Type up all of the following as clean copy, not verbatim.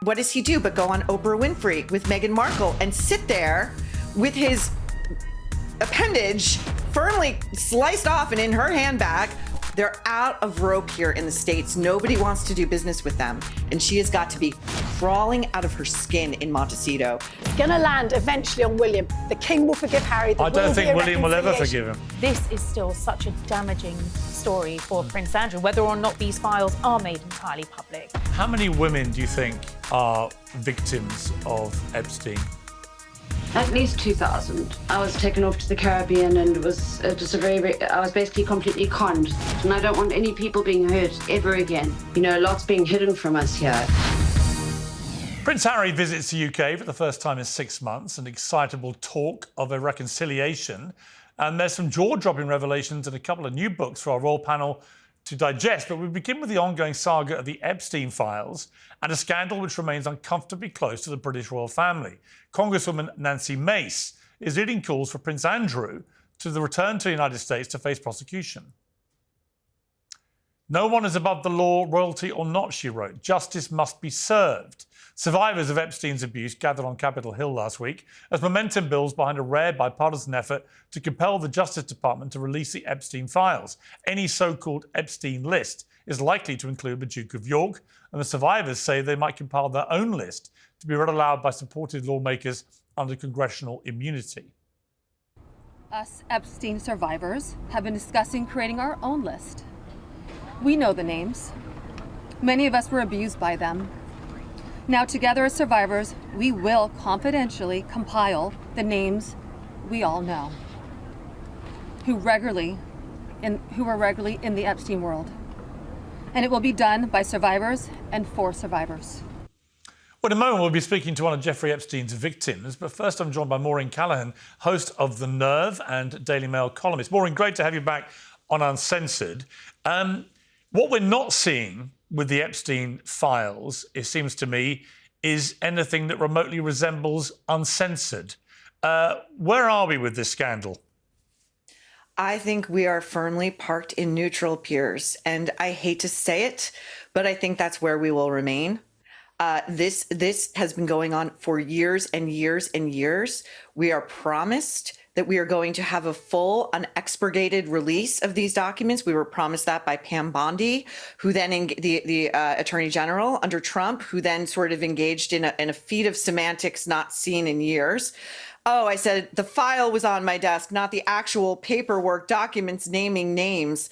what does he do but go on Oprah Winfrey with Meghan Markle and sit there with his appendage firmly sliced off and in her handbag? They're out of rope here in the States. Nobody wants to do business with them. And she has got to be crawling out of her skin in Montecito. It's going to land eventually on William. The King will forgive Harry. I don't think William will ever forgive him. This is still such a damaging story for Prince Andrew, whether or not these files are made entirely public. How many women do you think are victims of Epstein? At least 2,000. I was taken off to the Caribbean and it was just I was basically completely conned. And I don't want any people being hurt ever again. You know, lots being hidden from us here. Prince Harry visits the UK for the first time in 6 months, an excitable talk of a reconciliation. And there's some jaw-dropping revelations and a couple of new books for our royal panel to digest, but we begin with the ongoing saga of the Epstein Files and a scandal which remains uncomfortably close to the British royal family. Congresswoman Nancy Mace is leading calls for Prince Andrew to the return to the United States to face prosecution. No one is above the law, royalty or not, she wrote. Justice must be served. Survivors of Epstein's abuse gathered on Capitol Hill last week as momentum builds behind a rare bipartisan effort to compel the Justice Department to release the Epstein Files. Any so-called Epstein list is likely to include the Duke of York, and the survivors say they might compile their own list to be read aloud by supported lawmakers under congressional immunity. Us Epstein survivors have been discussing creating our own list. We know the names. Many of us were abused by them. Now, together as survivors, we will confidentially compile the names we all know who were regularly in the Epstein world. And it will be done by survivors and for survivors. Well, in a moment, we'll be speaking to one of Jeffrey Epstein's victims. But first, I'm joined by Maureen Callahan, host of The Nerve and Daily Mail columnist. Maureen, great to have you back on Uncensored. What we're not seeing with the Epstein Files, it seems to me, is anything that remotely resembles Uncensored. Where are we with this scandal? I think we are firmly parked in neutral, Piers. And I hate to say it, but I think that's where we will remain. This has been going on for years and years and years. We are promised that we are going to have a full, unexpurgated release of these documents. We were promised that by Pam Bondi, who then, the Attorney General under Trump, who then sort of engaged in a feat of semantics not seen in years. Oh, I said the file was on my desk, not the actual paperwork, documents naming names.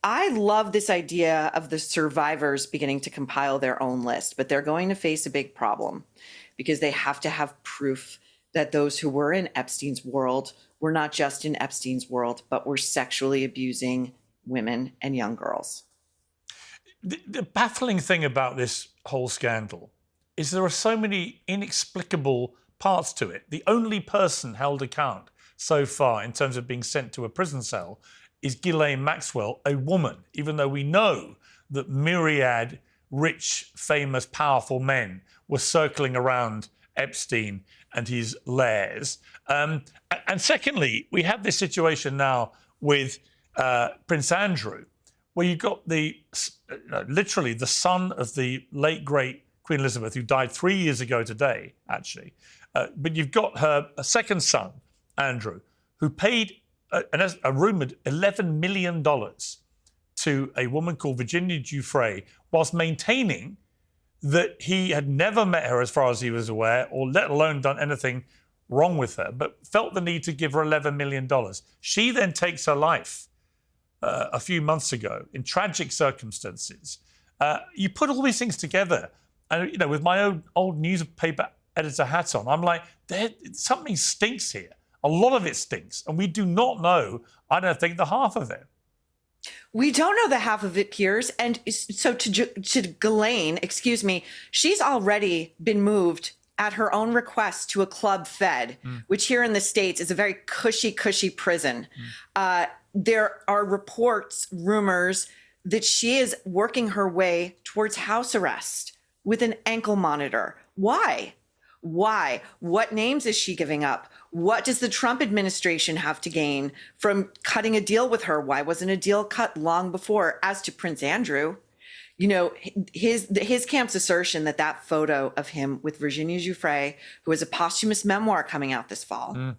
I love this idea of the survivors beginning to compile their own list, but they're going to face a big problem because they have to have proof that those who were in Epstein's world were not just in Epstein's world, but were sexually abusing women and young girls. The baffling thing about this whole scandal is there are so many inexplicable parts to it. The only person held account so far in terms of being sent to a prison cell is Ghislaine Maxwell, a woman, even though we know that myriad rich, famous, powerful men were circling around Epstein and his lairs. And secondly, we have this situation now with Prince Andrew, where you've got literally the son of the late, great Queen Elizabeth, who died 3 years ago today, actually. But you've got her second son, Andrew, who paid a rumoured $11 million to a woman called Virginia Giuffre, whilst maintaining that he had never met her as far as he was aware, or let alone done anything wrong with her, but felt the need to give her $11 million. She then takes her life a few months ago in tragic circumstances. You put all these things together, and with my own old newspaper editor hat on, I'm like, something stinks here. A lot of it stinks, and we do not know, I don't think, the half of it. We don't know the half of it, Piers. And so to Ghislaine, she's already been moved at her own request to a Club Fed, which here in the States is a very cushy prison. There are reports, rumors that she is working her way towards house arrest with an ankle monitor. Why? What names is she giving up? What does the Trump administration have to gain from cutting a deal with her? Why wasn't a deal cut long before? As to Prince Andrew, You know, his camp's assertion that that photo of him with Virginia Giuffre, who has a posthumous memoir coming out this fall,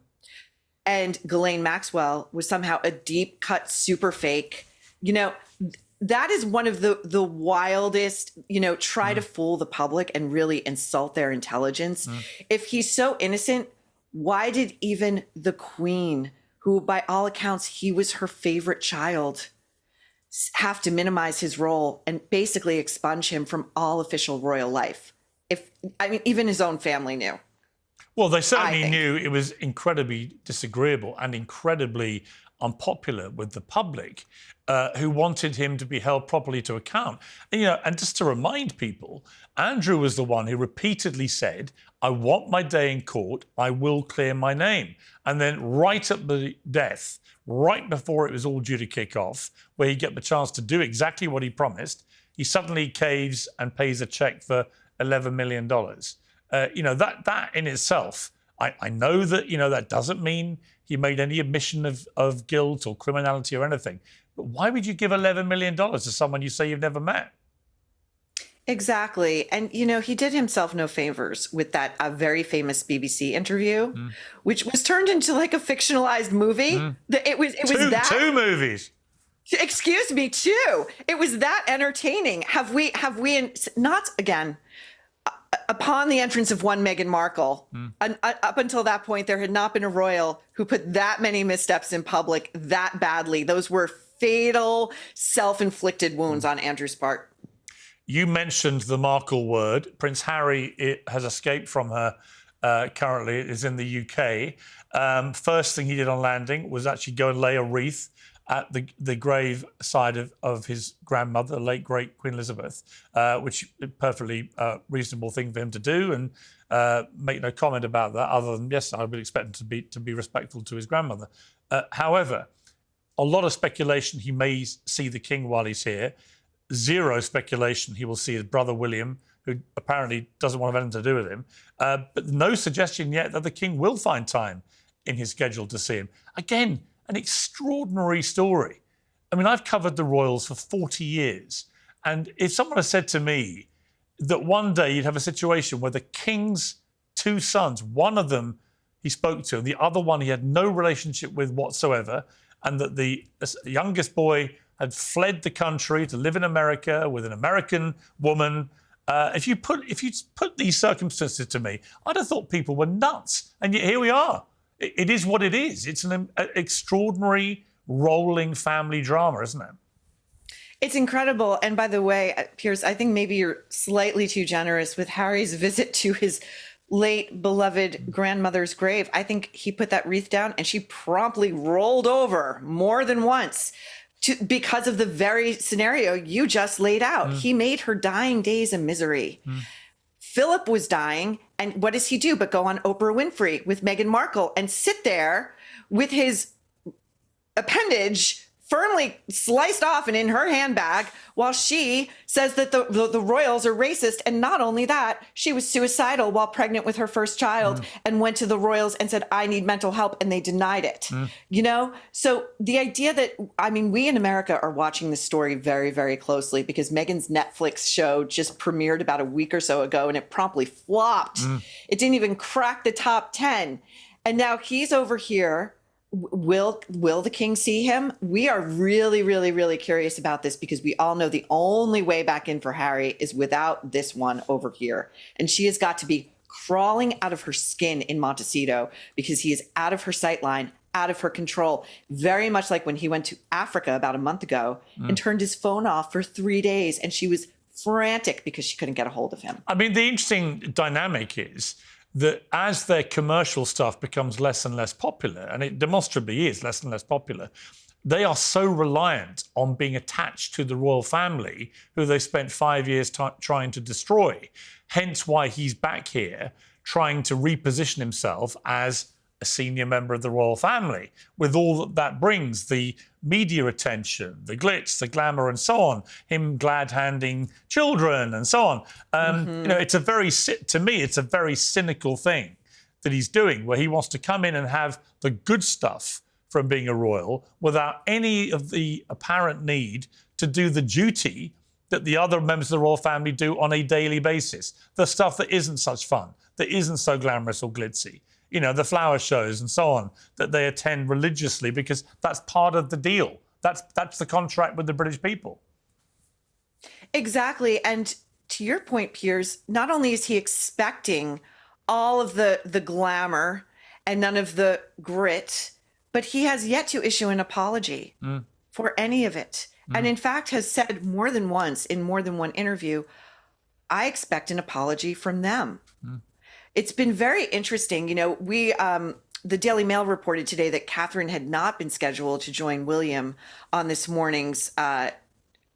and Ghislaine Maxwell was somehow a deep cut super fake. You know, that is one of the wildest, you know, try to fool the public and really insult their intelligence. If he's so innocent, why did even the Queen, who by all accounts, he was her favorite child, have to minimize his role and basically expunge him from all official royal life? Even his own family knew. Well, they certainly knew it was incredibly disagreeable and incredibly unpopular with the public, who wanted him to be held properly to account. And, you know, and just to remind people, Andrew was the one who repeatedly said, "I want my day in court. I will clear my name." And then right at the death, right before it was all due to kick off, where he get the chance to do exactly what he promised, he suddenly caves and pays a check for $11 million. You know, that in itself, I know that, you know, that doesn't mean he made any admission of guilt or criminality or anything. But why would you give $11 million to someone you say you've never met? Exactly. And, you know, he did himself no favors with that very famous BBC interview, which was turned into like a fictionalized movie. It was two movies. Excuse me, two. It was that entertaining. Have we not again, upon the entrance of one Meghan Markle, up until that point, there had not been a royal who put that many missteps in public that badly. Those were fatal, self-inflicted wounds on Andrew's part. You mentioned the Markle word. Prince Harry has escaped from her currently, is in the UK. First thing he did on landing was actually go and lay a wreath at the grave side of his grandmother, the late, great Queen Elizabeth, which is a perfectly reasonable thing for him to do, and make no comment about that, other than, yes, I would expect him to be respectful to his grandmother. However, a lot of speculation he may see the King while he's here. Zero speculation he will see his brother William, who apparently doesn't want to have anything to do with him. But no suggestion yet that the King will find time in his schedule to see him. Again, an extraordinary story. I mean, I've covered the royals for 40 years. And if someone had said to me that one day you'd have a situation where the King's two sons, one of them he spoke to, and the other one he had no relationship with whatsoever, and that the youngest boy had fled the country to live in America with an American woman. If you put these circumstances to me, I'd have thought people were nuts. And yet here we are. It is what it is. It's an extraordinary, rolling family drama, isn't it? It's incredible. And by the way, Piers, I think maybe you're slightly too generous with Harry's visit to his late beloved grandmother's grave. I think he put that wreath down and she promptly rolled over more than once because of the very scenario you just laid out. He made her dying days a misery. Philip was dying, and what does he do but go on Oprah Winfrey with Meghan Markle and sit there with his appendage firmly sliced off and in her handbag while she says that the royals are racist. And not only that, she was suicidal while pregnant with her first child and went to the royals and said, "I need mental help," and they denied it. You know, so the idea that, I mean, we in America are watching this story very, very closely because Meghan's Netflix show just premiered about a week or so ago and it promptly flopped. It didn't even crack the top 10. And now he's over here. Will the King see him? We are really, really, really curious about this because we all know the only way back in for Harry is without this one over here. And she has got to be crawling out of her skin in Montecito because he is out of her sightline, out of her control. Very much like when he went to Africa about a month ago and turned his phone off for 3 days. And she was frantic because she couldn't get a hold of him. I mean, the interesting dynamic is that as their commercial stuff becomes less and less popular, and it demonstrably is less and less popular, they are so reliant on being attached to the royal family, who they spent 5 years trying to destroy. Hence why he's back here trying to reposition himself as a senior member of the royal family, with all that brings, the media attention, the glitz, the glamour, and so on, him glad-handing children and so on. You know, to me, it's a very cynical thing that he's doing, where he wants to come in and have the good stuff from being a royal without any of the apparent need to do the duty that the other members of the royal family do on a daily basis. The stuff that isn't such fun, that isn't so glamorous or glitzy. You know, the flower shows and so on that they attend religiously because that's part of the deal. That's the contract with the British people. Exactly. And to your point, Piers, not only is he expecting all of the glamour and none of the grit, but he has yet to issue an apology for any of it. And in fact, has said more than once in more than one interview, I expect an apology from them. It's been very interesting. You know, the Daily Mail reported today that Catherine had not been scheduled to join William on this morning's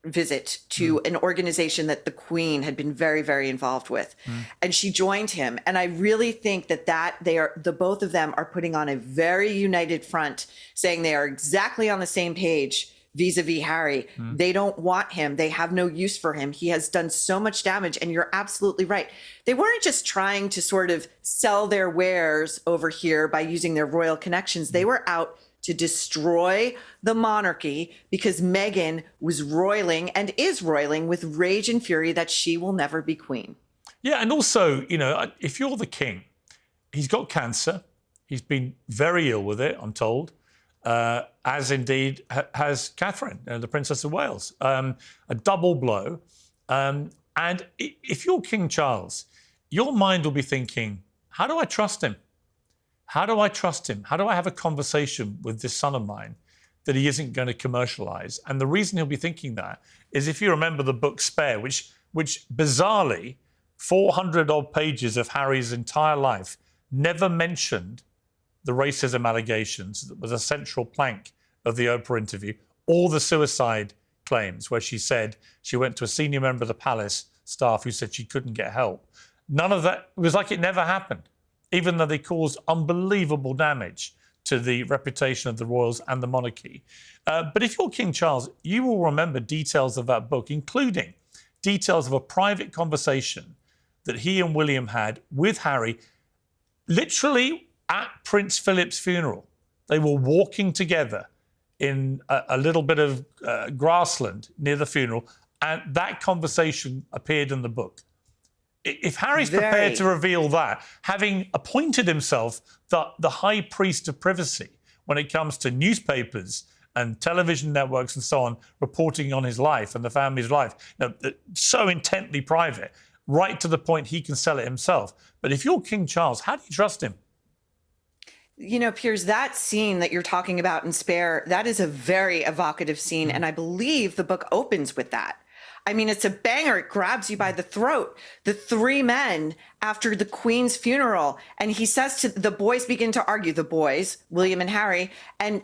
visit to an organization that the Queen had been very, very involved with. And she joined him. And I really think that the both of them are putting on a very united front, saying they are exactly on the same page vis-a-vis Harry. They don't want him. They have no use for him. He has done so much damage. And you're absolutely right. They weren't just trying to sort of sell their wares over here by using their royal connections. They were out to destroy the monarchy because Meghan was roiling and is roiling with rage and fury that she will never be queen. Yeah, and also, you know, if you're the king, he's got cancer. He's been very ill with it, I'm told. As indeed has Catherine, the Princess of Wales. A double blow. And if you're King Charles, your mind will be thinking, how do I trust him? How do I trust him? How do I have a conversation with this son of mine that he isn't going to commercialise? And the reason he'll be thinking that is if you remember the book Spare, which bizarrely, 400-odd pages of Harry's entire life never mentioned the racism allegations that was a central plank of the Oprah interview, or the suicide claims where she said she went to a senior member of the palace staff who said she couldn't get help. None of that, it was like it never happened, even though they caused unbelievable damage to the reputation of the royals and the monarchy. But if you're King Charles, you will remember details of that book, including details of a private conversation that he and William had with Harry, literally at Prince Philip's funeral. They were walking together in a little bit of grassland near the funeral, and that conversation appeared in the book. If Harry's prepared to reveal that, having appointed himself the high priest of privacy when it comes to newspapers and television networks and so on, reporting on his life and the family's life, you know, so intently private, right to the point he can sell it himself. But if you're King Charles, how do you trust him? You know, Piers, that scene that you're talking about in Spare, that is a very evocative scene. And I believe the book opens with that. I mean, it's a banger. It grabs you by the throat. The three men after the Queen's funeral. And he says to the boys begin to argue, the boys, William and Harry. And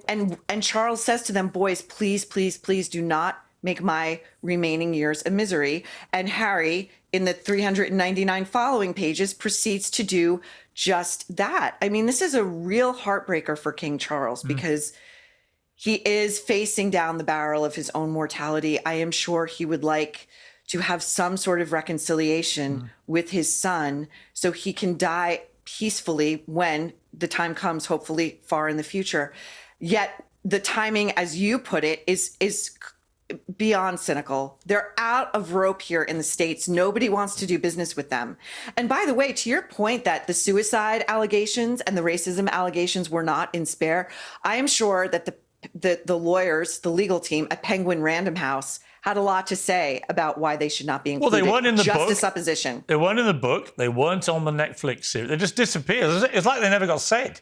Charles says to them, boys, please, please, please do not make my remaining years a misery. And Harry, in the 399 following pages, proceeds to do just that. I mean, this is a real heartbreaker for King Charles because he is facing down the barrel of his own mortality. I am sure he would like to have some sort of reconciliation with his son so he can die peacefully when the time comes, hopefully far in the future. Yet the timing, as you put it, is beyond cynical. They're out of rope here in the States. Nobody wants to do business with them. And by the way, to your point that the suicide allegations and the racism allegations were not in Spare, I am sure that the lawyers, the legal team at Penguin Random House had a lot to say about why they should not be included. Well, they weren't in the book. Just a supposition. They weren't in the book. They weren't on the Netflix series. They just disappeared. It's like they never got said.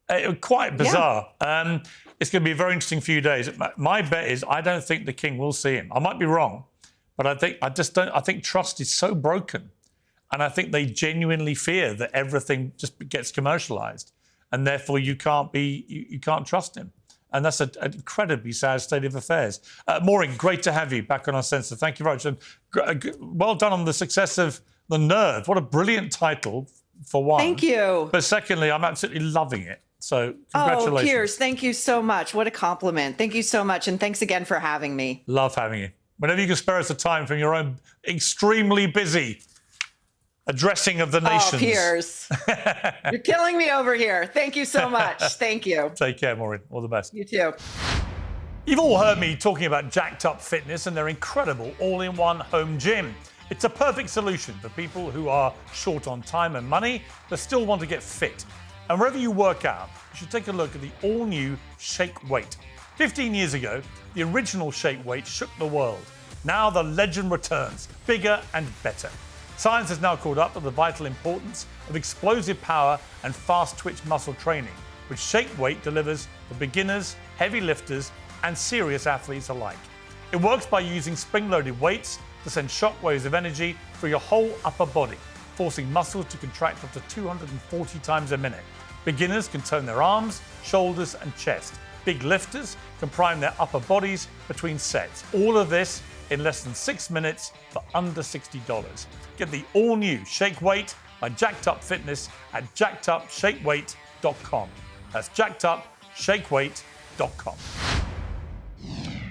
It was quite bizarre. Yeah. It's going to be a very interesting few days. My bet is I don't think the king will see him. I might be wrong, but I think trust is so broken. And I think they genuinely fear that everything just gets commercialised. And therefore you can't trust him. And that's an incredibly sad state of affairs. Maureen, great to have you back on Uncensored. Thank you very much. And well done on the success of The Nerve. What a brilliant title, for one. Thank you. But secondly, I'm absolutely loving it. So congratulations. Oh, Piers, thank you so much. What a compliment. Thank you so much. And thanks again for having me. Love having you. Whenever you can spare us the time from your own extremely busy addressing of the nations. Oh, Piers. You're killing me over here. Thank you so much. Thank you. Take care, Maureen. All the best. You too. You've all heard me talking about Jacked Up Fitness and their incredible all-in-one home gym. It's a perfect solution for people who are short on time and money but still want to get fit. And wherever you work out, you should take a look at the all-new Shake Weight. 15 years ago, the original Shake Weight shook the world. Now the legend returns, bigger and better. Science has now caught up with the vital importance of explosive power and fast-twitch muscle training, which Shake Weight delivers for beginners, heavy lifters, and serious athletes alike. It works by using spring-loaded weights to send shockwaves of energy through your whole upper body, forcing muscles to contract up to 240 times a minute. Beginners can tone their arms, shoulders, and chest. Big lifters can prime their upper bodies between sets. All of this in less than 6 minutes for under $60. Get the all-new Shake Weight by Jacked Up Fitness at jackedupshakeweight.com. That's jackedupshakeweight.com.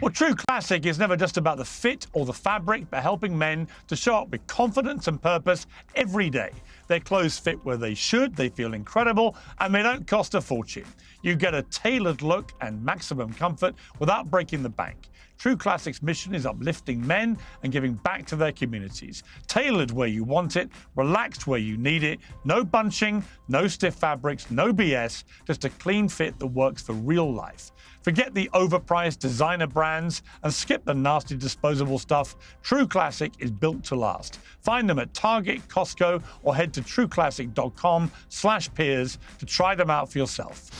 Well, True Classic is never just about the fit or the fabric, but helping men to show up with confidence and purpose every day. Their clothes fit where they should, they feel incredible, and they don't cost a fortune. You get a tailored look and maximum comfort without breaking the bank. True Classic's mission is uplifting men and giving back to their communities. Tailored where you want it, relaxed where you need it, no bunching, no stiff fabrics, no BS, just a clean fit that works for real life. Forget the overpriced designer brands and skip the nasty disposable stuff. True Classic is built to last. Find them at Target, Costco, or head to trueclassic.com/peers to try them out for yourself.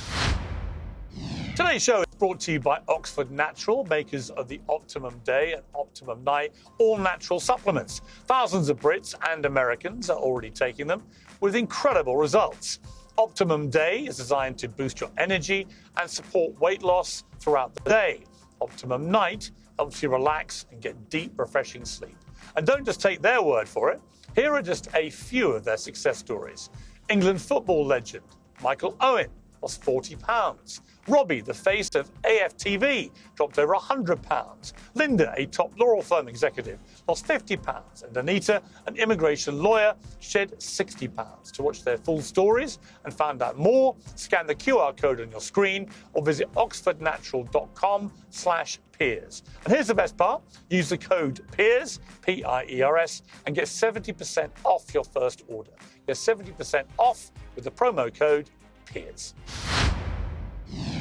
Today's show is brought to you by Oxford Natural, makers of the Optimum Day and Optimum Night all-natural supplements. Thousands of Brits and Americans are already taking them with incredible results. Optimum Day is designed to boost your energy and support weight loss throughout the day. Optimum Night helps you relax and get deep, refreshing sleep. And don't just take their word for it. Here are just a few of their success stories. England football legend Michael Owen lost 40 pounds. Robbie, the face of AFTV, dropped over 100 pounds. Linda, a top law firm executive, lost 50 pounds. And Anita, an immigration lawyer, shed 60 pounds. To watch their full stories and find out more, scan the QR code on your screen or visit oxfordnatural.com/peers. And here's the best part. Use the code PEERS, P-I-E-R-S, and get 70% off your first order. Get 70% off with the promo code PEERS.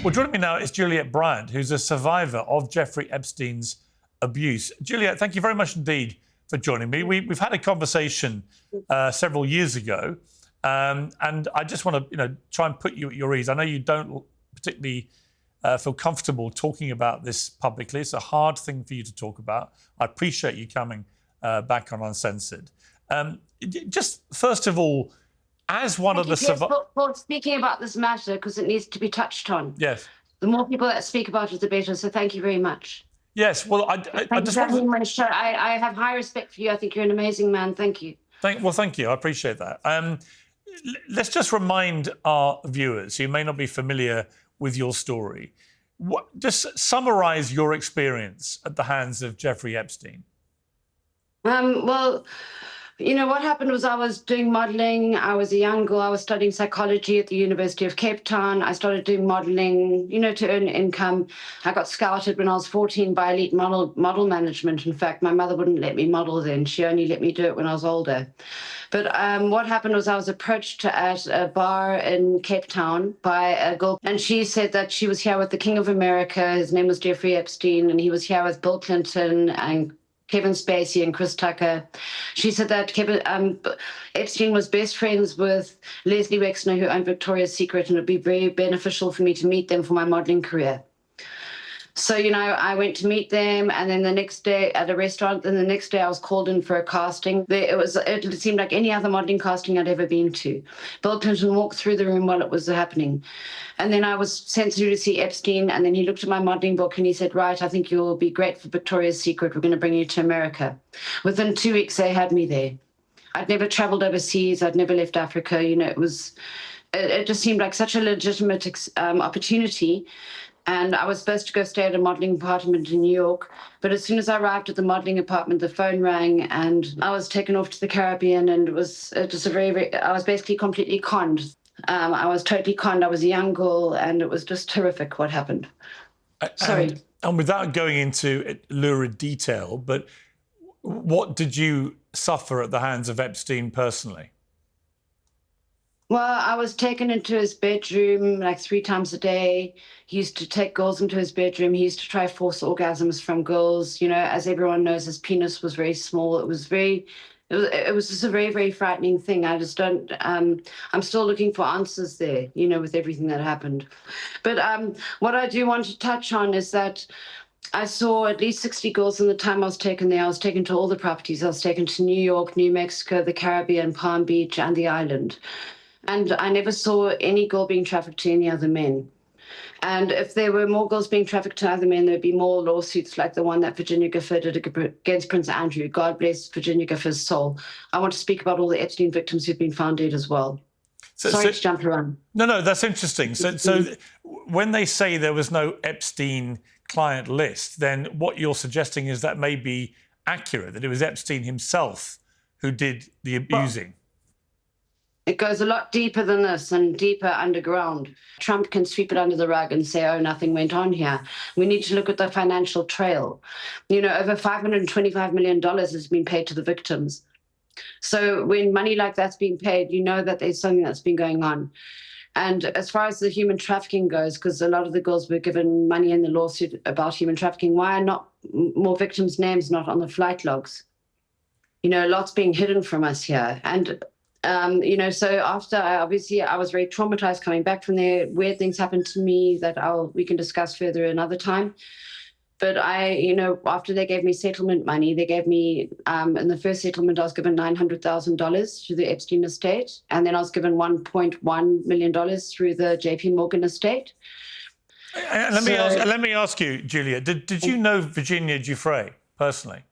Well, joining me now is Juliette Bryant, who's a survivor of Jeffrey Epstein's abuse. Juliette, thank you very much indeed for joining me. We've had a conversation several years ago, and I just want to, try and put you at your ease. I know you don't particularly feel comfortable talking about this publicly. It's a hard thing for you to talk about. I appreciate you coming back on Uncensored. Just first of all, as one of the survivors, for speaking about this matter, because it needs to be touched on. Yes. The more people that speak about it, the better. So thank you very much. Yes. Well, I just want to... I have high respect for you. I think you're an amazing man. Thank you. Thank you. I appreciate that. Let's just remind our viewers who may not be familiar with your story. Just summarise your experience at the hands of Jeffrey Epstein. Well, what happened was I was doing modelling. I was a young girl. I was studying psychology at the University of Cape Town. I started doing modelling, to earn income. I got scouted when I was 14 by elite model management. In fact, my mother wouldn't let me model then. She only let me do it when I was older. But what happened was I was approached at a bar in Cape Town by a girl, and she said that she was here with the King of America. His name was Jeffrey Epstein, and he was here with Bill Clinton and Kevin Spacey and Chris Tucker. She said that Epstein was best friends with Leslie Wexner, who owned Victoria's Secret, and it would be very beneficial for me to meet them for my modelling career. So, I went to meet them, and then the next day at a restaurant, and the next day I was called in for a casting. It seemed like any other modelling casting I'd ever been to. Bill Clinton walked through the room while it was happening. And then I was sent through to see Epstein, and then he looked at my modelling book and he said, right, I think you'll be great for Victoria's Secret. We're going to bring you to America. Within 2 weeks, they had me there. I'd never travelled overseas. I'd never left Africa. It just seemed like such a legitimate opportunity. And I was supposed to go stay at a modelling apartment in New York. But as soon as I arrived at the modelling apartment, the phone rang and I was taken off to the Caribbean, and it was just I was basically completely conned. I was totally conned. I was a young girl, and it was just horrific what happened. Sorry. And without going into lurid detail, but what did you suffer at the hands of Epstein personally? Well, I was taken into his bedroom like 3 times a day. He used to take girls into his bedroom. He used to try force orgasms from girls. You know, as everyone knows, his penis was very small. It was just a very, very frightening thing. I just don't, I'm still looking for answers there, you know, with everything that happened. But what I do want to touch on is that I saw at least 60 girls in the time I was taken there. I was taken to all the properties. I was taken to New York, New Mexico, the Caribbean, Palm Beach, and the island. And I never saw any girl being trafficked to any other men. And if there were more girls being trafficked to other men, there'd be more lawsuits like the one that Virginia Gifford did against Prince Andrew. God bless Virginia Gifford's soul. I want to speak about all the Epstein victims who've been found dead as well. Sorry to jump around. No, that's interesting. So when they say there was no Epstein client list, then what you're suggesting is that may be accurate, that it was Epstein himself who did the abusing. It goes a lot deeper than this and deeper underground. Trump can sweep it under the rug and say, oh, nothing went on here. We need to look at the financial trail. You know, over $525 million has been paid to the victims. So when money like that's being paid, you know that there's something that's been going on. And as far as the human trafficking goes, because a lot of the girls were given money in the lawsuit about human trafficking, why are not more victims' names not on the flight logs? You know, lots being hidden from us here. And you know, so after I was very traumatized coming back from there. Weird things happened to me that we can discuss further another time. But you know, after they gave me settlement money, they gave me, in the first settlement, I was given $900,000 through the Epstein estate. And then I was given $1.1 million through the JP Morgan estate. And let me ask you, Julia, did you know Virginia Giuffre personally?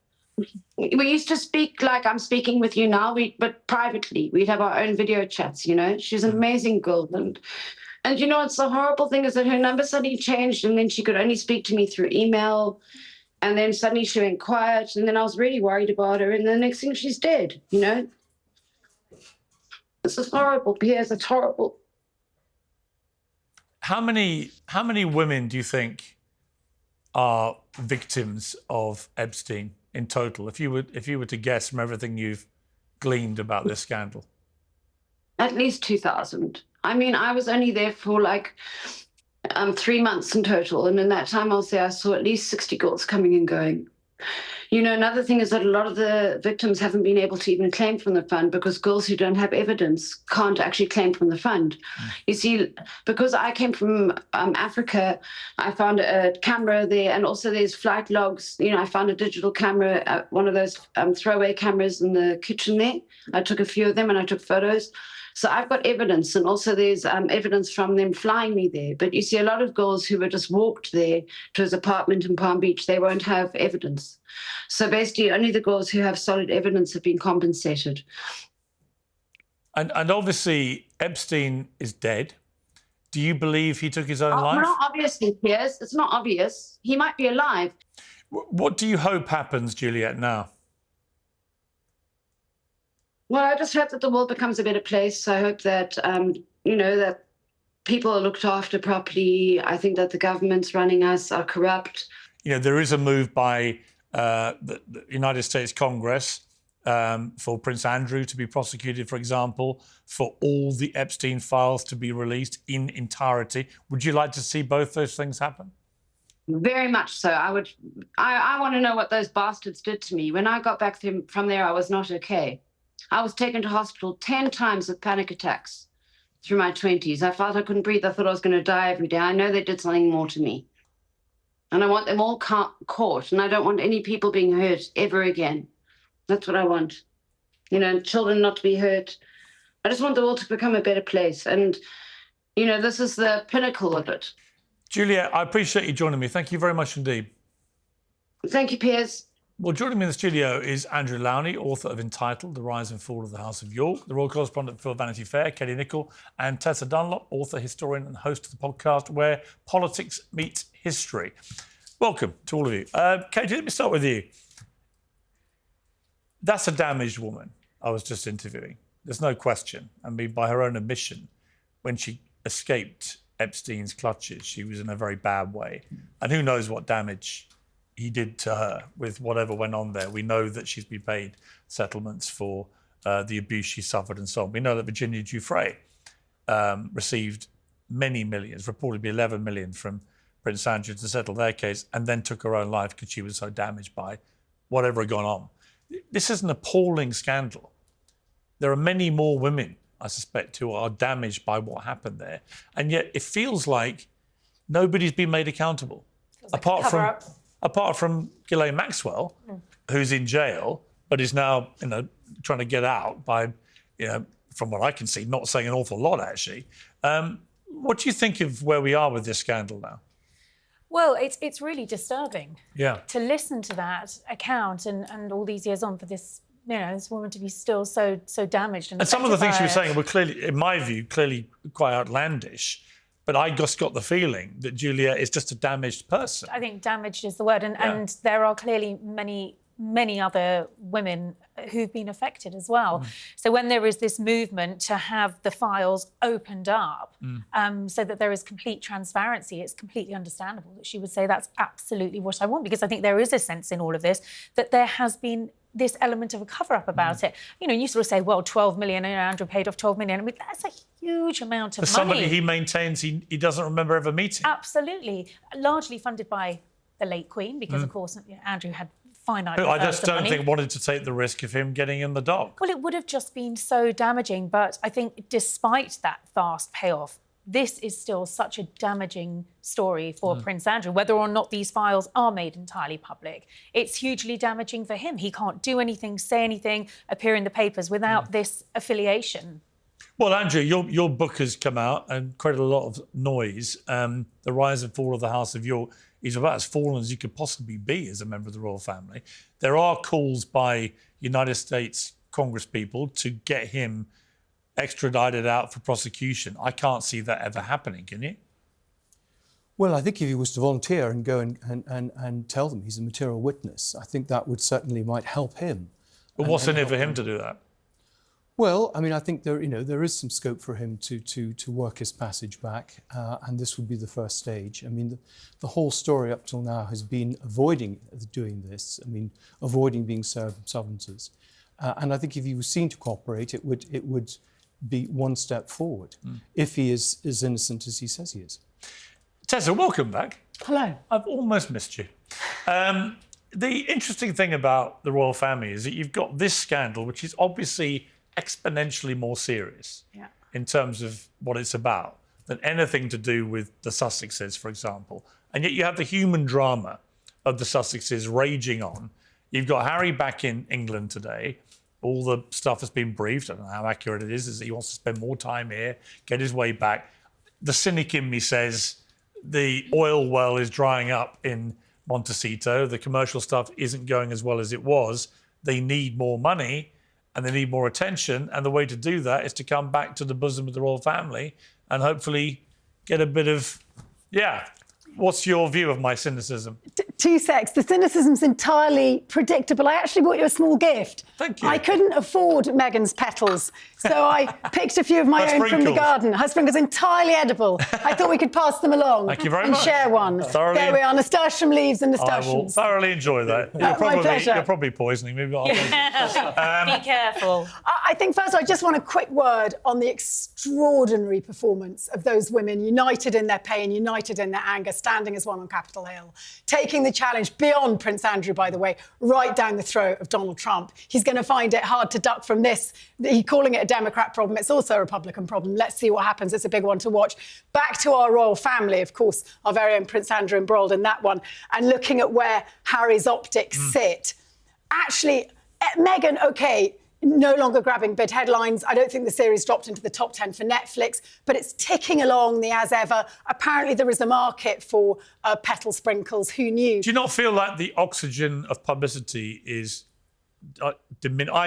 We used to speak like I'm speaking with you now, but privately. We'd have our own video chats, you know. She's an amazing girl. And you know what's the horrible thing is that her number suddenly changed, and then she could only speak to me through email. And then suddenly she went quiet, and then I was really worried about her. And the next thing, she's dead, you know. This is horrible, Piers. It's horrible. How many women do you think are victims of Epstein in total, if you were to guess from everything you've gleaned about this scandal? At least 2,000. I mean, I was only there for like 3 months in total, and in that time I'll say I saw at least 60 girls coming and going. You know, another thing is that a lot of the victims haven't been able to even claim from the fund because girls who don't have evidence can't actually claim from the fund. You see, because I came from Africa, I found a camera there, and also there's flight logs. You know, I found a digital camera, one of those throwaway cameras in the kitchen there. I took a few of them and I took photos. So I've got evidence, and also there's evidence from them flying me there. But you see, a lot of girls who were just walked there to his apartment in Palm Beach, they won't have evidence. So basically, only the girls who have solid evidence have been compensated. And obviously, Epstein is dead. Do you believe he took his own life? Not obviously, Piers. It's not obvious. He might be alive. What do you hope happens, Juliette, now? Well, I just hope that the world becomes a better place. I hope that, you know, that people are looked after properly. I think that the governments running us are corrupt. You know, there is a move by the United States Congress for Prince Andrew to be prosecuted, for example, for all the Epstein files to be released in entirety. Would you like to see both those things happen? Very much so. I want to know what those bastards did to me. When I got back from there, I was not okay. I was taken to hospital 10 times with panic attacks through my 20s. I felt I couldn't breathe. I thought I was going to die every day. I know they did something more to me. And I want them all caught. And I don't want any people being hurt ever again. That's what I want. You know, children not to be hurt. I just want the world to become a better place. And, you know, this is the pinnacle of it. Juliette, I appreciate you joining me. Thank you very much indeed. Thank you, Piers. Well, joining me in the studio is Andrew Lownie, author of Entitled, The Rise and Fall of the House of York, the royal correspondent for Vanity Fair, Katie Nicholl, and Tessa Dunlop, author, historian and host of the podcast Where Politics Meets History. Welcome to all of you. Katie, let me start with you. That's a damaged woman I was just interviewing. There's no question. I mean, by her own admission, when she escaped Epstein's clutches, she was in a very bad way. And who knows what damage he did to her with whatever went on there. We know that she's been paid settlements for the abuse she suffered and so on. We know that Virginia Giuffre received many millions, reportedly 11 million from Prince Andrew to settle their case, and then took her own life because she was so damaged by whatever had gone on. This is an appalling scandal. There are many more women, I suspect, who are damaged by what happened there. And yet it feels like nobody's been made accountable. Apart from Ghislaine Maxwell, who's in jail, but is now, trying to get out by, from what I can see, not saying an awful lot, actually. What do you think of where we are with this scandal now? Well, it's really disturbing. Yeah. To listen to that account and all these years on for this, this woman to be still so damaged. And some of the things she was saying were clearly, in my view, quite outlandish. But I just got the feeling that Juliette is just a damaged person. I think damaged is the word. And there are clearly many other women who've been affected as well. So when there is this movement to have the files opened up so that there is complete transparency, it's completely understandable that she would say that's absolutely what I want, because I think there is a sense in all of this that there has been this element of a cover-up about it. You sort of say, well, 12 million, Andrew paid off 12 million. I mean, that's a huge amount of money. Somebody he maintains he doesn't remember ever meeting. Absolutely. Largely funded by the late Queen, because, of course, Andrew had finite I just don't money. think wanted to take the risk of him getting in the dock. Well, it would have just been so damaging. But I think despite that fast payoff, this is still such a damaging story for Prince Andrew, whether or not these files are made entirely public. It's hugely damaging for him. He can't do anything, say anything, appear in the papers without this affiliation. Well, Andrew, your book has come out and created a lot of noise. The Rise and Fall of the House of York is about as fallen as you could possibly be as a member of the royal family. There are calls by United States Congress people to get him extradited out for prosecution. I can't see that ever happening, can you? Well, I think if he was to volunteer and go and tell them he's a material witness, I think that would certainly might help him. But what's in it for him to do that? Well, I mean, I think there is some scope for him to work his passage back, and this would be the first stage. I mean, the whole story up till now has been avoiding doing this. I mean, avoiding being served summonses, and I think if he was seen to cooperate, it would be one step forward if he is as innocent as he says he is. Tessa, welcome back. Hello. I've almost missed you. The interesting thing about the royal family is that you've got this scandal, which is obviously exponentially more serious in terms of what it's about than anything to do with the Sussexes, for example. And yet you have the human drama of the Sussexes raging on. You've got Harry back in England today. All the stuff has been briefed. I don't know how accurate it is that he wants to spend more time here, get his way back. The cynic in me says the oil well is drying up in Montecito. The commercial stuff isn't going as well as it was. They need more money and they need more attention. And the way to do that is to come back to the bosom of the royal family and hopefully get a bit of, What's your view of my cynicism? 2 secs. The cynicism's entirely predictable. I actually bought you a small gift. Thank you. I couldn't afford Meghan's petals, so I picked a few of my own from the garden. Her sprinkles entirely edible. I thought we could pass them along. Thank you very and much. Share one. There we are, nasturtium leaves and I will nasturtiums. thoroughly enjoy that. My pleasure. You're probably poisoning me, but Be careful. I think first I just want a quick word on the extraordinary performance of those women, united in their pain, united in their anger, standing as one on Capitol Hill, taking the challenge beyond Prince Andrew, by the way, right down the throat of Donald Trump. He's going to find it hard to duck from this. He's calling it a Democrat problem. It's also a Republican problem. Let's see what happens. It's a big one to watch. Back to our royal family, of course, our very own Prince Andrew embroiled in that one, and looking at where Harry's optics sit. Actually, Meghan, OK, no longer grabbing big headlines. I don't think the series dropped into the top 10 for Netflix, but it's ticking along the as ever. Apparently there is a market for petal sprinkles. Who knew? Do you not feel like the oxygen of publicity is I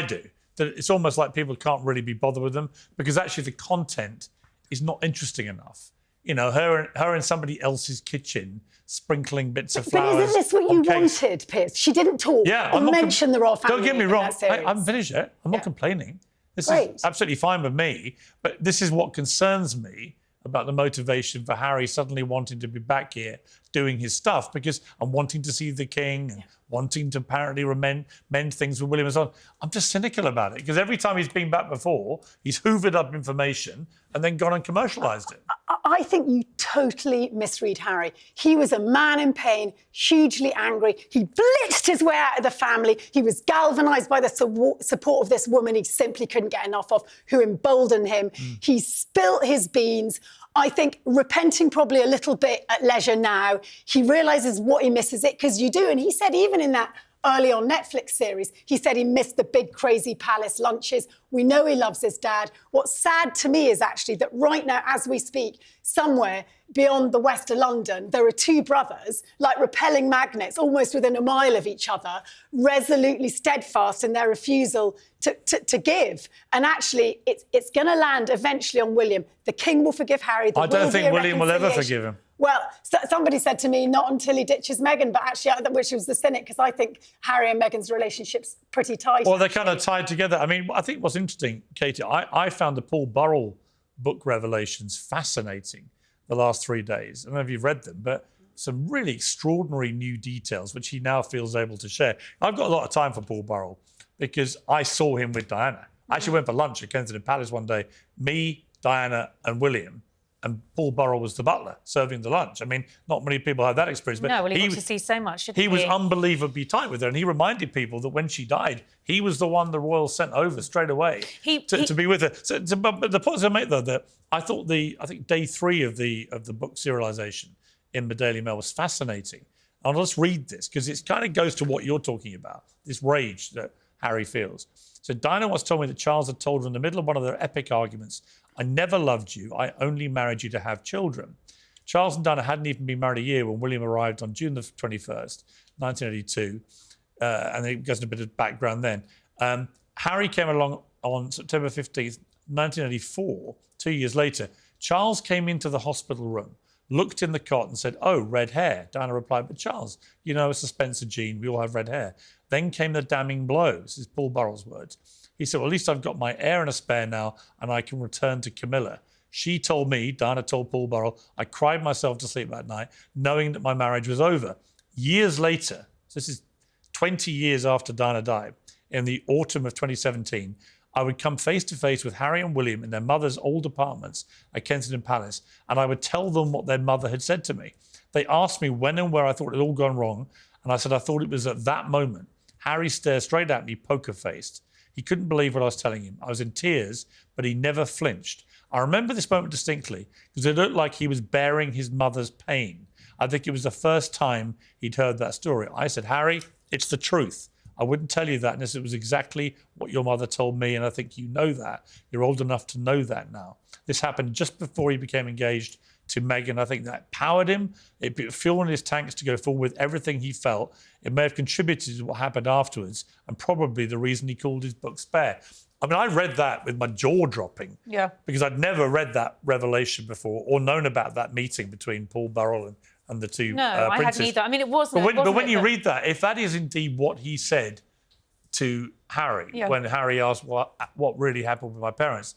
do. That it's almost like people can't really be bothered with them because actually the content is not interesting enough. You know, her in somebody else's kitchen sprinkling bits of flowers. But isn't this what you wanted, Piers? She didn't talk or mention the royal family. Don't get me wrong. I I haven't finished yet. I'm not complaining. This is absolutely fine with me. But this is what concerns me. about the motivation for Harry suddenly wanting to be back here doing his stuff, because I'm wanting to see the king and wanting to apparently mend things with William and so on. I'm just cynical about it, because every time he's been back before, he's hoovered up information and then gone and commercialised it. I think you totally misread Harry. He was a man in pain, hugely angry. He blitzed his way out of the family. He was galvanised by the support of this woman he simply couldn't get enough of, who emboldened him. He spilt his beans. I think repenting probably a little bit at leisure now. He realises what he misses it, because you do. And he said even in that early on Netflix series, he said he missed the big crazy palace lunches. We know he loves his dad. What's sad to me is actually that right now, as we speak, somewhere beyond the west of London, there are two brothers, like repelling magnets, almost within a mile of each other, resolutely steadfast in their refusal to give. And actually, it's going to land eventually on William. The king will forgive Harry. I don't think William will ever forgive him. Well, somebody said to me, not until he ditches Meghan, but actually, which was the cynic, because I think Harry and Meghan's relationship's pretty tight. Well, they're kind of tied together. I mean, I think what's interesting, Katie, I found the Paul Burrell book revelations fascinating the last 3 days. I don't know if you've read them, but some really extraordinary new details, which he now feels able to share. I've got a lot of time for Paul Burrell because I saw him with Diana. I actually went for lunch at Kensington Palace one day, me, Diana and William, and Paul Burrell was the butler serving the lunch. I mean, not many people have that experience. But no, well, he got to see so much, didn't he? He was unbelievably tight with her, and he reminded people that when she died, he was the one the royals sent over straight away to be with her. But the point I make, though, that I think day 3 of the book serialisation in the Daily Mail was fascinating. And let's read this, because it kind of goes to what you're talking about, this rage that Harry feels. So Diana once told me that Charles had told her in the middle of one of their epic arguments, "I never loved you, I only married you to have children." Charles and Diana hadn't even been married a year when William arrived on June the 21st, 1982, and it goes into a bit of background then. Harry came along on September 15th, 1984, 2 years later. Charles came into the hospital room, looked in the cot and said, "Oh, red hair." Diana replied, "But Charles, you know it's a Spencer gene, we all have red hair." Then came the damning blow. This is Paul Burrell's words. He said, "Well, at least I've got my heir and a spare now, and I can return to Camilla. She told me," Diana told Paul Burrell, "I cried myself to sleep that night, knowing that my marriage was over." Years later, so this is 20 years after Diana died, in the autumn of 2017, I would come face to face with Harry and William in their mother's old apartments at Kensington Palace, and I would tell them what their mother had said to me. They asked me when and where I thought it had all gone wrong, and I said I thought it was at that moment. Harry stared straight at me, poker-faced. He couldn't believe what I was telling him. I was in tears, but he never flinched. I remember this moment distinctly because it looked like he was bearing his mother's pain. I think it was the first time he'd heard that story. I said, "Harry, it's the truth. I wouldn't tell you that unless it was exactly what your mother told me, and I think you know that. You're old enough to know that now." This happened just before he became engaged to Meghan. I think that powered him. It put fuel in his tanks to go forward with everything he felt. It may have contributed to what happened afterwards, and probably the reason he called his book Spare. I mean, I read that with my jaw dropping. Yeah. Because I'd never read that revelation before or known about that meeting between Paul Burrell and the two No, I princes. hadn't either. I mean, it wasn't. But when you read that, if that is indeed what he said to Harry, when Harry asked what really happened with my parents,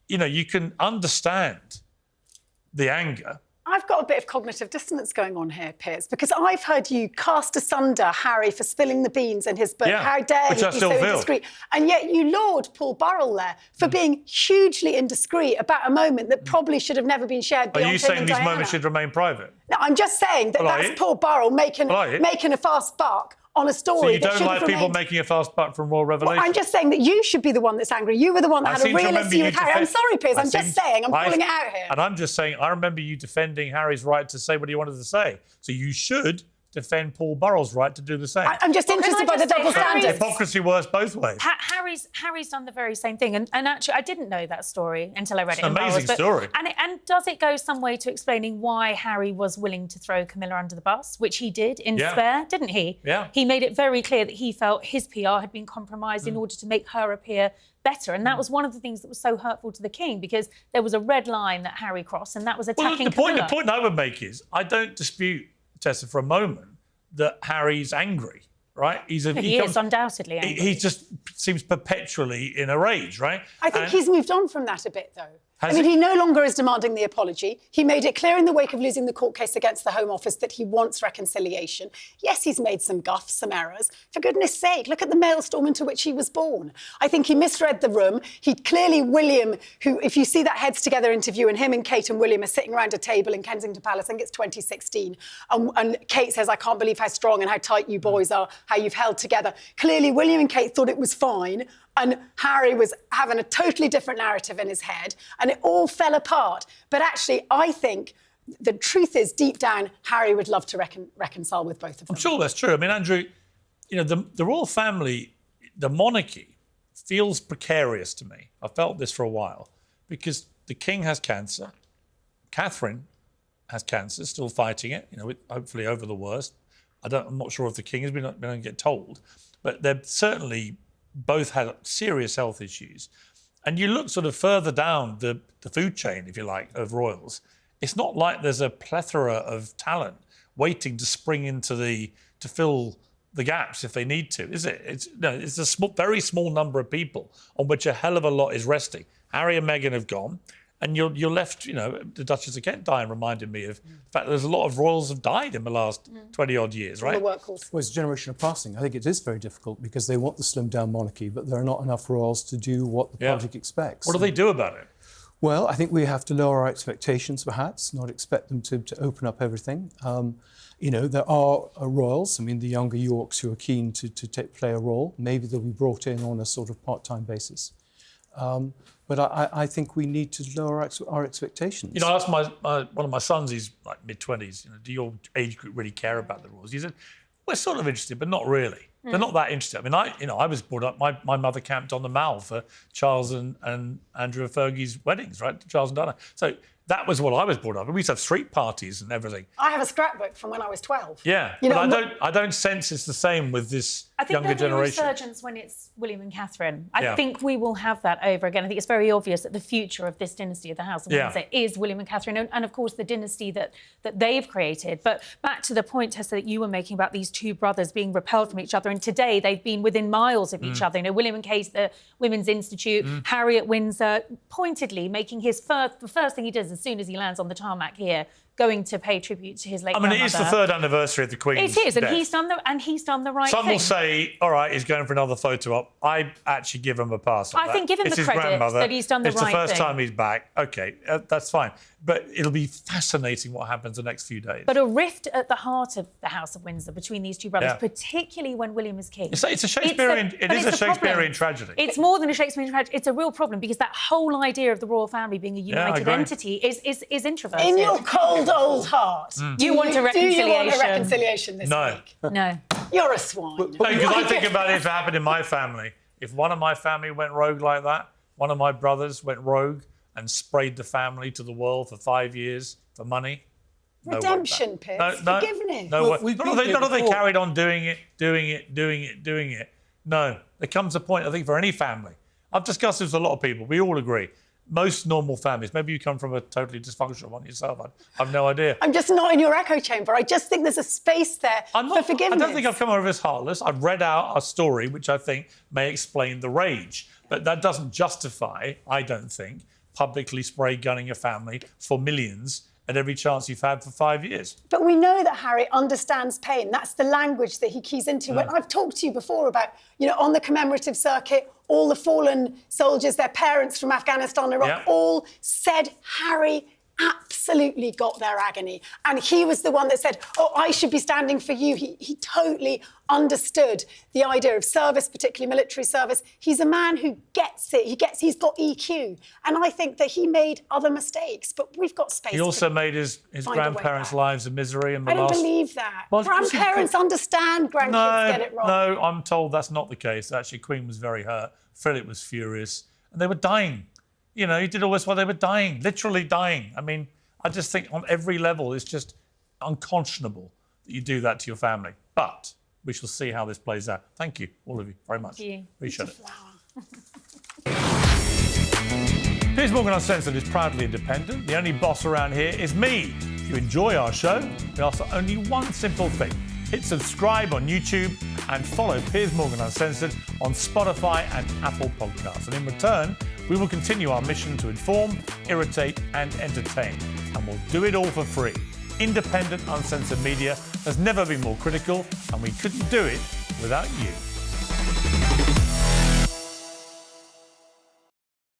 you know, you can understand the anger. I've got a bit of cognitive dissonance going on here, Piers, because I've heard you cast asunder Harry for spilling the beans in his book. Yeah, How dare he be so indiscreet? And yet you laud Paul Burrell there for being hugely indiscreet about a moment that probably should have never been shared beyond him and Diana. Are you saying these moments should remain private? No, I'm just saying that that's Paul Burrell making a fast buck on a story. So you don't like people making a fast buck from royal revelation? Well, I'm just saying that you should be the one that's angry. You were the one that had a real issue with Harry. I'm sorry, Piers. I'm just saying. I'm calling it out here. And I'm just saying, I remember you defending Harry's right to say what he wanted to say. So you should defend Paul Burrell's right to do the same. I'm just interested by the double standards. Hypocrisy works both ways. Harry's done the very same thing. And actually, I didn't know that story until I read it. It's an amazing story. And does it go some way to explaining why Harry was willing to throw Camilla under the bus, which he did in Spare, didn't he? Yeah. He made it very clear that he felt his PR had been compromised in order to make her appear better. And that was one of the things that was so hurtful to the king, because there was a red line that Harry crossed, and that was attacking Camilla. The point I would make is, I don't dispute, Tessa, for a moment, that Harry's angry, right? He is undoubtedly angry. He just seems perpetually in a rage, right? I think he's moved on from that a bit, though. Has he he? no longer is demanding the apology. He made it clear in the wake of losing the court case against the Home Office that he wants reconciliation. Yes, he's made some guffs, some errors. For goodness sake, look at the maelstrom into which he was born. I think he misread the room. William, who, if you see that Heads Together interview, and him and Kate and William are sitting around a table in Kensington Palace, I think it's 2016, and Kate says, I can't believe how strong and how tight you boys are, how you've held together. Clearly, William and Kate thought it was fine, and Harry was having a totally different narrative in his head, and it all fell apart. But actually, I think the truth is, deep down, Harry would love to reconcile with both of them. I'm sure that's true. I mean, Andrew, the royal family, the monarchy, feels precarious to me. I felt this for a while, because the king has cancer, Catherine has cancer, still fighting it, hopefully over the worst. I'm not sure if the king has been going to get told, but they're certainly both had serious health issues. And you look sort of further down the food chain, if you like, of royals. It's not like there's a plethora of talent waiting to spring into to fill the gaps if they need to, is it? It's a very small number of people on which a hell of a lot is resting. Harry and Meghan have gone, and you're left, the Duchess of Kent dying reminded me of the fact that there's a lot of royals have died in the last 20-odd years, right? The workhorse. Well, it's a generation of passing. I think it is very difficult because they want the slimmed-down monarchy, but there are not enough royals to do what the public expects. What do they do about it? Well, I think we have to lower our expectations, perhaps, not expect them to open up everything. There are royals, the younger Yorks who are keen to play a role. Maybe they'll be brought in on a sort of part-time basis. But I think we need to lower our expectations. I asked one of my sons, he's like mid-20s, do your age group really care about the royals? He said, we're sort of interested, but not really. They're not that interested. I was brought up, my mother camped on the Mall for Charles and Andrew and Fergie's weddings, right? Charles and Diana. So that was what I was brought up. We used to have street parties and everything. I have a scrapbook from when I was 12. Yeah, but I don't sense it's the same with this younger generation. I think there'll be a resurgence when it's William and Catherine. I think we will have that over again. I think it's very obvious that the future of this dynasty of the House of Windsor is William and Catherine, and of course the dynasty that they've created. But back to the point, Tessa, that you were making about these two brothers being repelled from each other, and today they've been within miles of each other. William and Kate, the Women's Institute, Harry at Windsor, pointedly making the first thing he does as soon as he lands on the tarmac here, going to pay tribute to his late grandmother. It is the third anniversary of the Queen's It is, and death. he's done the right thing. Some will say, all right, he's going for another photo op. I actually give him a pass on that. I think give him the credit that he's done the right thing. It's the first time he's back. OK, that's fine. But it'll be fascinating what happens the next few days. But a rift at the heart of the House of Windsor between these two brothers, particularly when William is king. It's a Shakespearean... It is a Shakespearean tragedy. It's more than a Shakespearean tragedy. It's a real problem because that whole idea of the royal family being a united entity is introverted. In your cold old heart. You want a reconciliation? Do you want a reconciliation this week? No. You're a swine. No, because I think about it, if it happened in my family. If one of my family went rogue like that, one of my brothers went rogue and sprayed the family to the world for 5 years for money. Redemption, Piers. Forgiveness. No way. Not if they carried on doing it. No. There comes a point, I think, for any family. I've discussed this with a lot of people. We all agree. Most normal families, maybe you come from a totally dysfunctional one yourself, I've no idea. I'm just not in your echo chamber. I just think there's a space there for forgiveness. I don't think I've come over as heartless. I've read out a story which I think may explain the rage. But that doesn't justify, I don't think, publicly spray gunning a family for millions at every chance you've had for 5 years. But we know that Harry understands pain. That's the language that he keys into. When I've talked to you before about, on the commemorative circuit, all the fallen soldiers, their parents from Afghanistan and Iraq, all said Harry absolutely got their agony. And he was the one that said, I should be standing for you. He totally understood the idea of service, particularly military service. He's a man who gets it. He's got EQ. And I think that he made other mistakes, but we've got space. He also made his grandparents' lives a misery. I don't believe that. Well, grandparents understand grandkids get it wrong. No, I'm told that's not the case. Actually, Queen was very hurt. Philip was furious. And they were dying. He did all this while they were dying, literally dying. I just think on every level, it's just unconscionable that you do that to your family. But we shall see how this plays out. Thank you, all of you, very much. Thank you. Appreciate it. Piers Morgan Uncensored is proudly independent. The only boss around here is me. If you enjoy our show, we ask for only one simple thing. Hit subscribe on YouTube and follow Piers Morgan Uncensored on Spotify and Apple Podcasts. And in return, we will continue our mission to inform, irritate and entertain. And we'll do it all for free. Independent, uncensored media has never been more critical, and we couldn't do it without you.